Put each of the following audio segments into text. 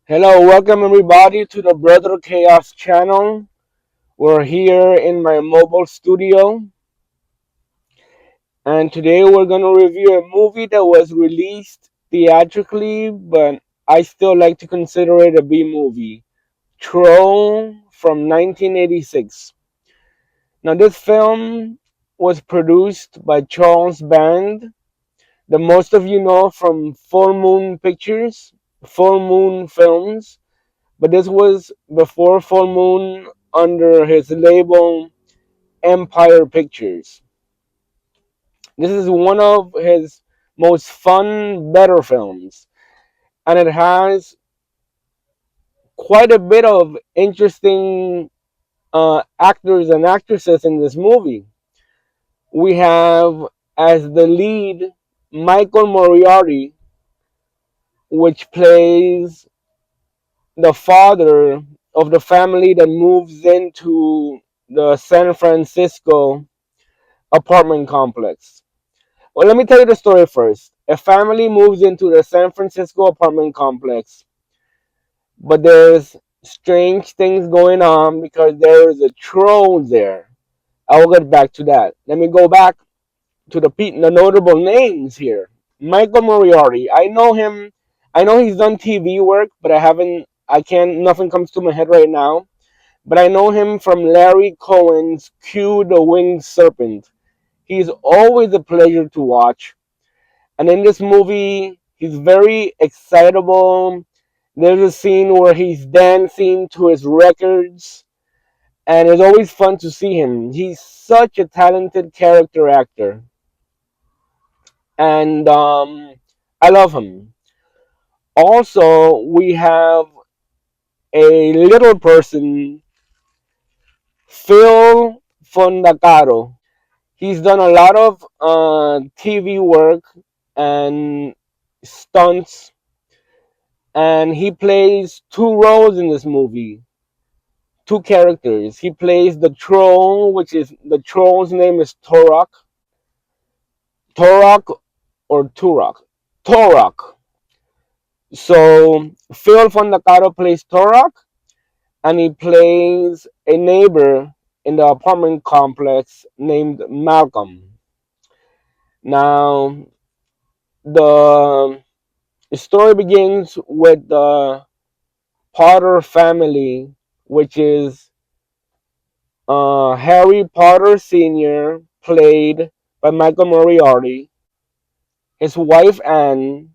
Hello, welcome everybody to the Brother Chaos channel. We're here in my mobile studio, and today we're going to review a movie that was released theatrically, but I still like to consider it a B movie. Troll from 1986. Now, this film was produced by Charles Band, that most of you know from Full Moon Pictures, Full Moon Films. But this was before Full Moon under his label Empire Pictures. This is one of his most fun, better films. And it has quite a bit of interesting actors and actresses in this movie. We have as the lead Michael Moriarty, which plays the father of the family that moves into the San Francisco apartment complex. Well, let me tell you the story first. A family moves into the San Francisco apartment complex, but there's strange things going on because there is a troll there. I will get back to that. Let me go back to the notable names here. Michael Moriarty. I know him. I know he's done TV work, but I haven't. I can't. Nothing comes to my head right now. But I know him from Larry Cohen's Q the Winged Serpent. He's always a pleasure to watch. And in this movie, he's very excitable. There's a scene where he's dancing to his records, and it's always fun to see him. He's such a talented character actor, and I love him. Also, we have a little person, Phil Fondacaro. He's done a lot of TV work and stunts, and he plays two roles in this movie, two characters. He plays the troll, which is the troll's name is Torok, Torok or Turok, Torok. So Phil Fondacaro plays Torok, and he plays a neighbor in the apartment complex named Malcolm. Now, the story begins with the Potter family, which is Harry Potter Sr., played by Michael Moriarty, his wife Anne,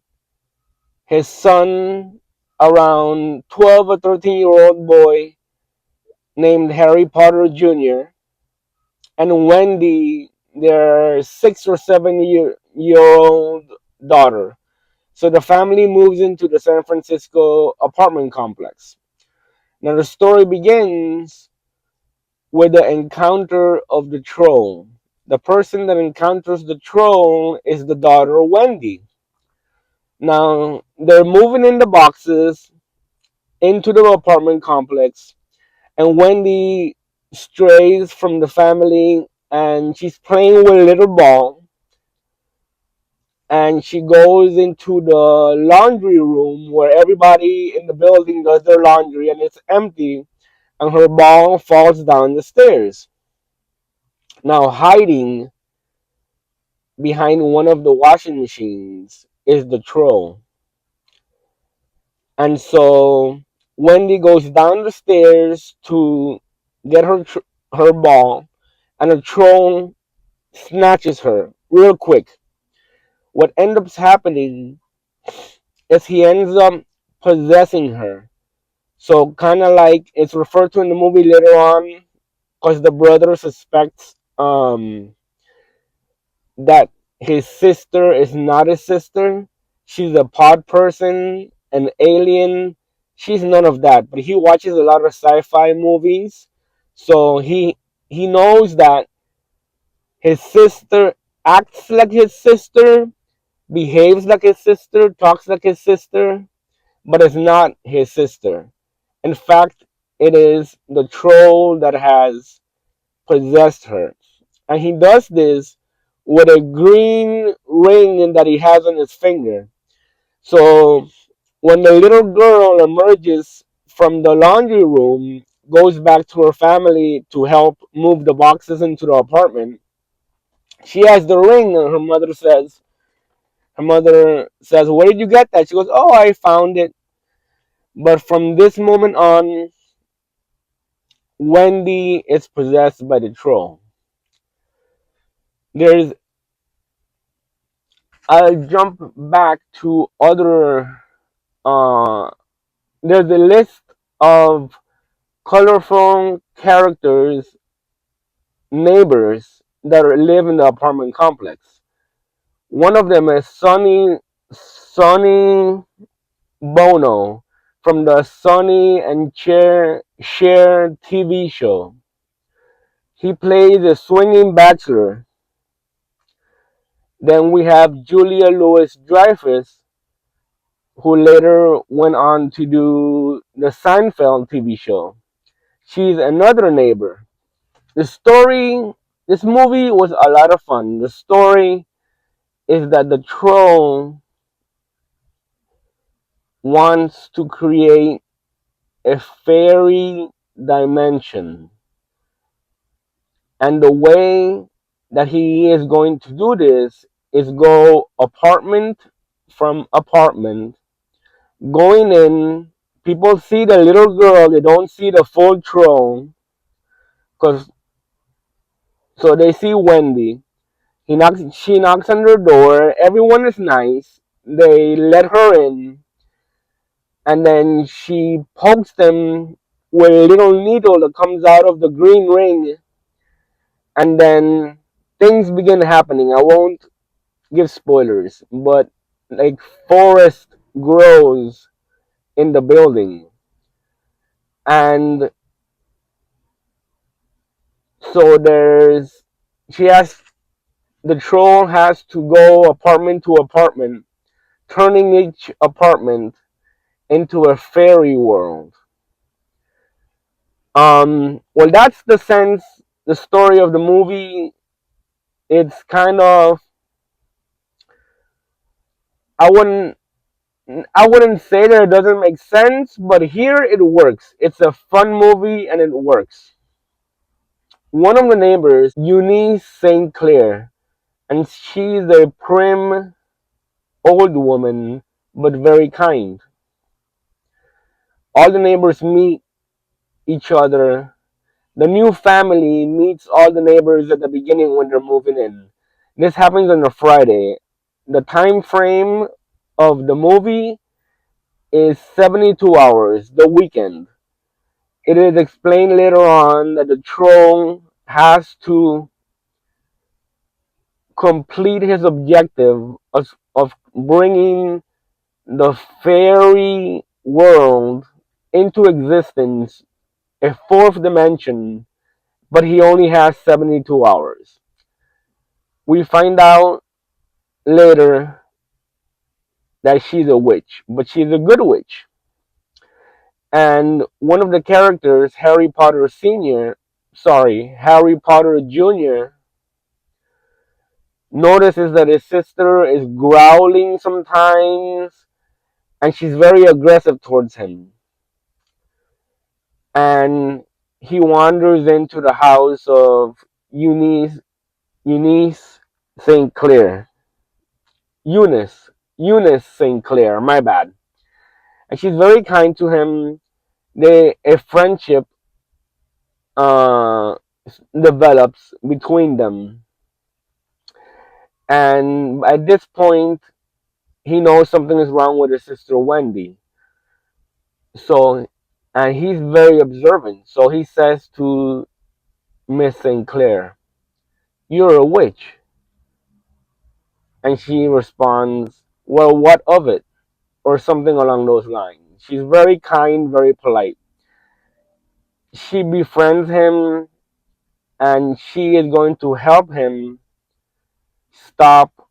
his son, around 12 or 13-year-old boy named Harry Potter Jr., and Wendy, their 6 or 7 year old daughter. So the family moves into the San Francisco apartment complex. Now the story begins with the encounter of the troll. The person that encounters the troll is the daughter Wendy. Now they're moving in the boxes into the apartment complex, and Wendy strays from the family and she's playing with a little ball, and she goes into the laundry room where everybody in the building does their laundry and it's empty, and her ball falls down the stairs. Now, hiding behind one of the washing machines is the troll. And so Wendy goes down the stairs to get her ball, and the troll snatches her real quick. What ends up happening is he ends up possessing her. So kind of like it's referred to in the movie later on, because the brother suspects that his sister is not his sister. She's a pod person, an alien. She's none of that. But he watches a lot of sci-fi movies, so he knows that his sister acts like his sister, behaves like his sister, talks like his sister, but it's not his sister. In fact, it is the troll that has possessed her. And he does this with a green ring that he has on his finger. So When the little girl emerges from the laundry room, goes back to her family to help move the boxes into the apartment, she has the ring, and her mother says, "Where did you get that?" She goes, "Oh, I found it." But from this moment on, Wendy is possessed by the troll. There's I'll jump back to other uh there's a list of colorful characters, neighbors that live in the apartment complex. One of them is Sonny Bono from the Sonny and Cher TV show. He plays a swinging bachelor. Then we have Julia Louis Dreyfus, who later went on to do the Seinfeld TV show. She's another neighbor. The story, this movie was a lot of fun. The story is that the troll wants to create a fairy dimension. And the way that he is going to do this is go apartment from apartment, going in. People see the little girl, they don't see the full troll, cause so they see Wendy. She knocks on their door. Everyone is nice. They let her in, and then she pokes them with a little needle that comes out of the green ring, and then things begin happening. I won't give spoilers, but like forest grows in the building, and so she has the troll has to go apartment to apartment, turning each apartment into a fairy world. Well, that's the story of the movie. It's kind of, I wouldn't, I wouldn't say that it doesn't make sense, but here it works. It's a fun movie and it works. One of the neighbors, Eunice St. Clair, and she's a prim old woman, but very kind. All the neighbors meet each other. The new family meets all the neighbors at the beginning when they're moving in. This happens on a Friday. The time frame of the movie is 72 hours, the weekend. It is explained later on that the troll has to complete his objective of bringing the fairy world into existence, a fourth dimension, but he only has 72 hours. We find out later that she's a witch, but she's a good witch. And one of the characters, Harry Potter Jr., notices that his sister is growling sometimes, and she's very aggressive towards him. And he wanders into the house of Eunice, Eunice St. Clair. Eunice St. Clair, my bad. And she's very kind to him. A friendship uh, develops between them. And at this point, he knows something is wrong with his sister Wendy. So, and he's very observant. So he says to Miss St. Clair, "You're a witch." And she responds, "Well, what of it?" Or something along those lines. She's very kind, very polite. She befriends him, and she is going to help him stop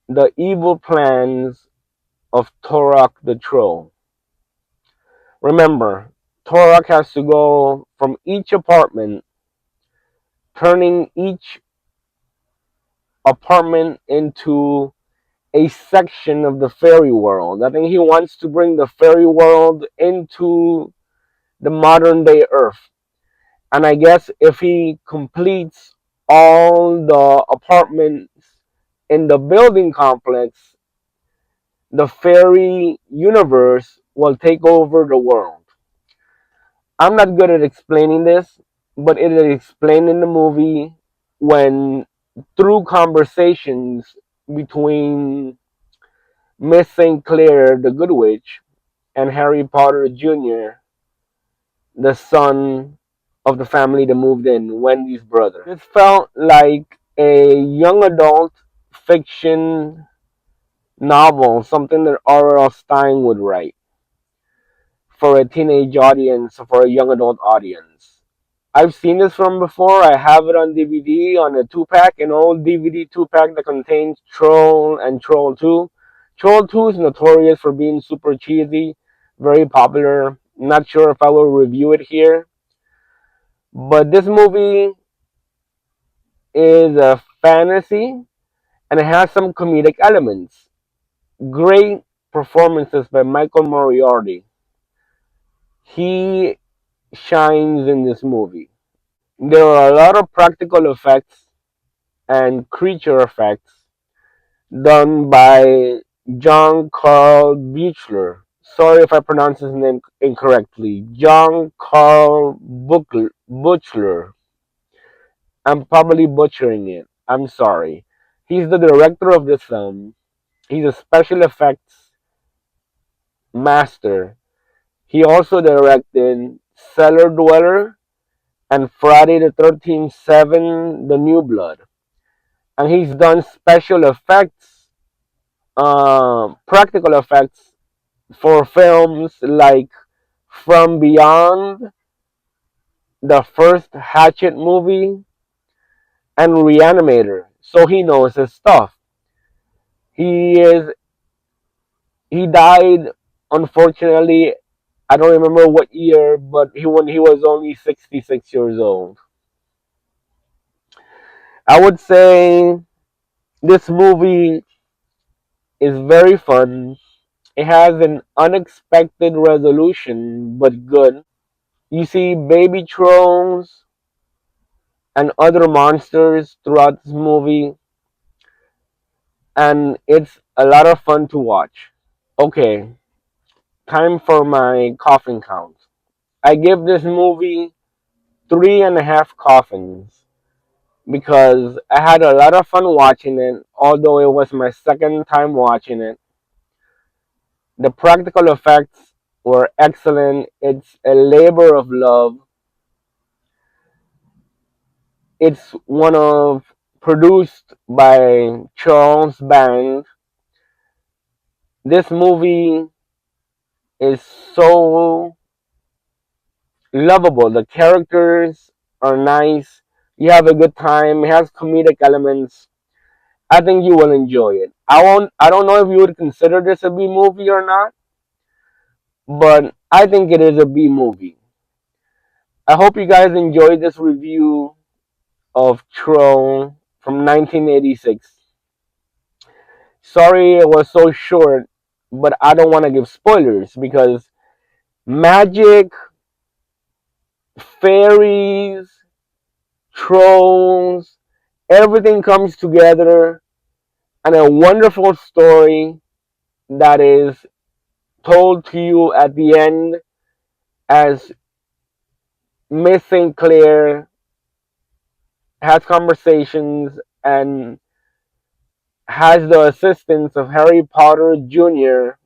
the evil plans of Torok the Troll. Remember, Torok has to go from each apartment, turning each apartment into a section of the fairy world. I think he wants to bring the fairy world into the modern day Earth. And I guess if he completes all the apartments in the building complex, the fairy universe will take over the world. I'm not good at explaining this, but it is explained in the movie when, through conversations between Miss St. Clair, the Good Witch, and Harry Potter Jr., the son of the family that moved in, Wendy's brother. This felt like a young adult fiction novel, something that R.L. Stein would write for a teenage audience, for a young adult audience. I've seen this from before. I have it on DVD on a 2 pack, an old DVD 2 pack that contains Troll and Troll 2. Troll 2 is notorious for being super cheesy, very popular. Not sure if I will review it here, but this movie is a fantasy and it has some comedic elements. Great performances by Michael Moriarty. He shines in this movie. There are a lot of practical effects and creature effects done by John Carl Buechler. Sorry if I pronounce his name incorrectly. John Carl Buechler. I'm probably butchering it. I'm sorry. He's the director of this film. He's a special effects master. He also directed Cellar Dweller and Friday the 13th 7, The New Blood. And he's done special effects, practical effects for films like From Beyond, the first Hatchet movie, and Reanimator. So he knows his stuff. He is he died, unfortunately. I don't remember what year, but when he was only 66 years old. I would say this movie is very fun. It has an unexpected resolution, but good. You see baby trolls and other monsters throughout this movie, and it's a lot of fun to watch. Okay, time for my coffin count. I give this movie 3.5 coffins because I had a lot of fun watching it, although it was my second time watching it. The practical effects were excellent. It's a labor of love. It's one of produced by Charles Band. This movie is so lovable. The characters are nice. You have a good time. It has comedic elements. I think you will enjoy it. I don't know if you would consider this a B movie or not, but I think it is a B movie. I hope you guys enjoyed this review of Troll from 1986. Sorry it was so short, but I don't want to give spoilers because magic, fairies, trolls, everything comes together and a wonderful story that is told to you at the end as Miss St. Clair has conversations and has the assistance of Harry Potter Jr.,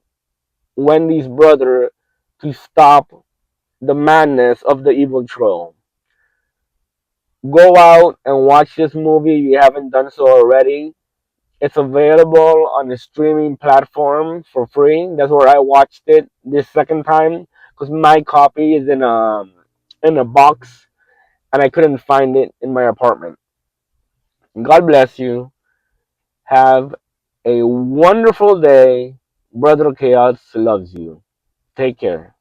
Wendy's brother, to stop the madness of the evil troll. Go out and watch this movie if you haven't done so already. It's available on a streaming platform for free. That's where I watched it this second time because my copy is in a box and I couldn't find it in my apartment. God bless you. Have a wonderful day. Brother Chaos loves you. Take care.